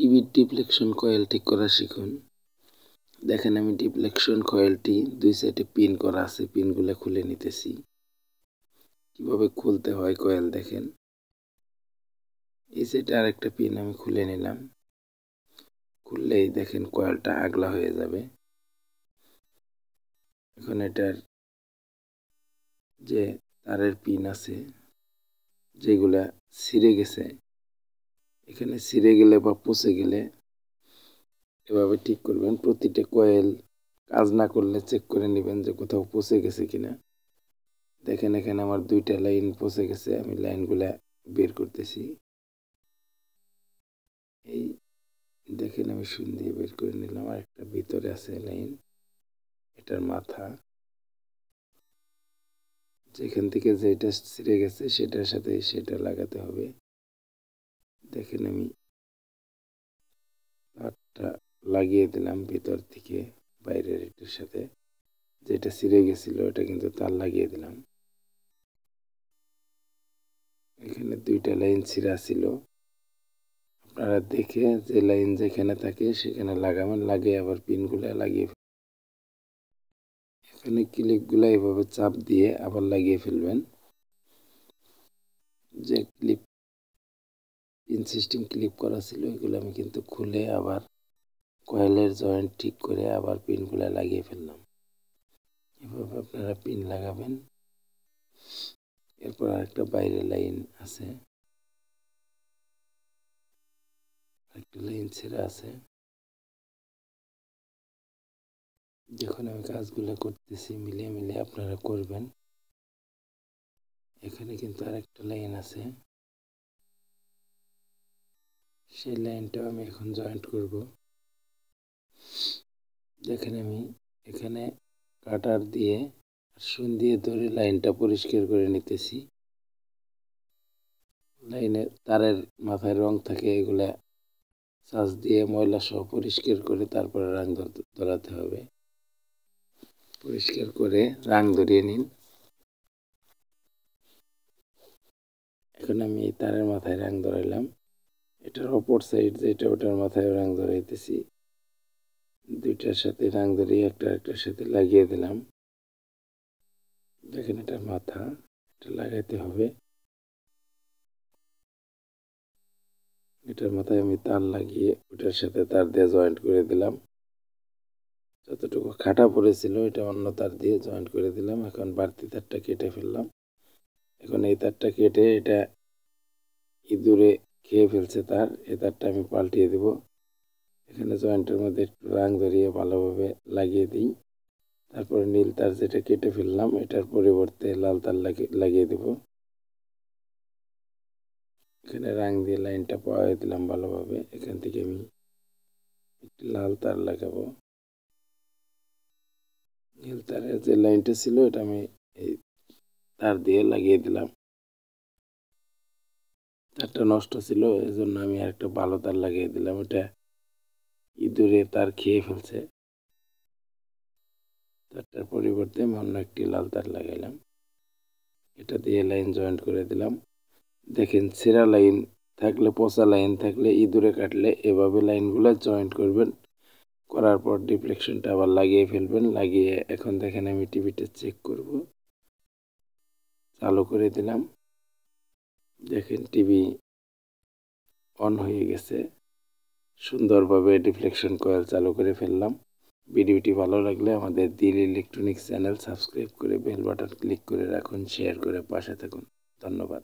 টিভির deflection coil ঠিক করা শিখুন। দেখেন আমি ডিফ্লেকশন কয়েলটি দুই সাইডে পিন করা আছে, পিনগুলো খুলে নিতেছি। কিভাবে খুলতে হয় কয়েল দেখেন। এই সাইডে আরেকটা পিন আমি খুলে নিলাম। খুললেই দেখেন কয়েলটা আগলা হয়ে যাবে। এখন এটার যে তারের পিন আছে যেগুলা ছিঁড়ে গেছে, এখানে ছিঁড়ে গেলে বা পচে গেলে এভাবে ঠিক করবেন। প্রতিটা কয়েল কাজ না করলে চেক করে নেবেন যে কোথাও পচে গেছে কিনা। দেখেন এখানে আমার দুইটা লাইন পচে গেছে, আমি লাইনগুলা বের করতেছি। এই দেখেন আমি সুন দিয়ে বের করে নিলাম। আর একটা ভিতরে আছে লাইন, এটার মাথা, যেখান থেকে যেটা ছিঁড়ে গেছে সেটার সাথে সেটা লাগাতে হবে। দেখেন আমি তারটা লাগিয়ে দিলাম ভিতর থেকে বাইরের এটার সাথে। যেটা ছিঁড়ে গেছিল এটা কিন্তু তার লাগিয়ে দিলাম। এখানে দুইটা লাইন ছিঁড়া ছিল, আপনারা দেখে যে লাইন যেখানে থাকে সেখানে লাগাবেন, লাগিয়ে আবার পিনগুলো লাগিয়ে এখানে ক্লিপগুলো এভাবে চাপ দিয়ে আবার লাগিয়ে ফেলবেন। যে ক্লিপ পিন সিস্টেম ক্লিপ করা ছিল এগুলো আমি কিন্তু খুলে আবার কয়েলের জয়েন্ট ঠিক করে আবার পিনগুলো লাগিয়ে ফেললাম। এভাবে আপনারা পিন লাগাবেন। এরপর আরেকটা বাইরে লাইন আছে, একটা লাইন ছেড়ে আছে। যখন আমি কাজগুলো করতেছি মিলিয়ে মিলিয়ে আপনারা করবেন। এখানে কিন্তু আরেকটা লাইন আছে, সেই লাইনটাও আমি এখন জয়েন্ট করব। দেখেন আমি এখানে কাটার দিয়ে সুন দিয়ে ধরে লাইনটা পরিষ্কার করে নিতেছি। লাইনের তারের মাথায় রং থাকে, এগুলা চাষ দিয়ে ময়লা সহ পরিষ্কার করে তারপরে রং ধরাতে হবে। পরিষ্কার করে রং ধরিয়ে নিন। এখন আমি এই তারের মাথায় রং ধরাইলাম। এটার অপর সাইড যেটা ওটার মাথায় রং ধরাইতেছি। দুইটার সাথে রং ধরিয়ে একটার সাথে লাগিয়ে দিলাম। দেখেন এটার মাথা, এটা লাগাইতে হবে। এটার মাথায় আমি তার লাগিয়ে ওটার সাথে তার দিয়ে জয়েন্ট করে দিলাম। যতটুকু খাটা পড়েছিল এটা অন্য তার দিয়ে জয়েন্ট করে দিলাম। এখন বাড়তি তারটা কেটে ফেললাম। এখন এই তারটা কেটে এটা ইঁদুরে খেয়ে ফেলছে তার, এই তারটা আমি পাল্টিয়ে দেব। এখানে জয়েন্টের মধ্যে একটু রং ধরিয়ে ভালোভাবে লাগিয়ে দিই। তারপরে নীল তার যেটা কেটে ফেললাম এটার পরিবর্তে লাল তার লাগিয়ে দেব। এখানে রং দিয়ে লাইনটা পাওয়া দিলাম ভালোভাবে। এখান থেকে আমি একটি লাল তার লাগাবো। নীল তারের যে লাইনটা ছিল এটা আমি এই তার দিয়ে লাগিয়ে দিলাম। তারটা নষ্ট ছিল এজন্য আমি আরেকটা ভালো তার লাগিয়ে দিলাম। এটা ইঁদুরে তার খেয়ে ফেলছে, তারটার পরিবর্তে আমি অন্য একটি লাল তার লাগাইলাম। এটা দিয়ে লাইন জয়েন্ট করে দিলাম। দেখেন ছেঁড়া লাইন থাকলে, পচা লাইন থাকলে ইঁদুরে কাটলে এভাবে লাইনগুলো জয়েন্ট করবেন। করার পর ডিফ্লেকশনটা আবার লাগিয়ে ফেলবেন। লাগিয়ে এখন দেখেন আমি টিভিটা চেক করব। চালু করে দিলাম। দেখেন টিভি অন হয়ে গেছে। সুন্দরভাবে ডিফ্লেকশন কয়েল চালু করে ফেললাম। ভিডিওটি ভালো লাগলে আমাদের দিল ইলেকট্রনিক্স চ্যানেল সাবস্ক্রাইব করে বেল বাটন ক্লিক করে রাখুন, শেয়ার করে পাশে থাকুন। ধন্যবাদ।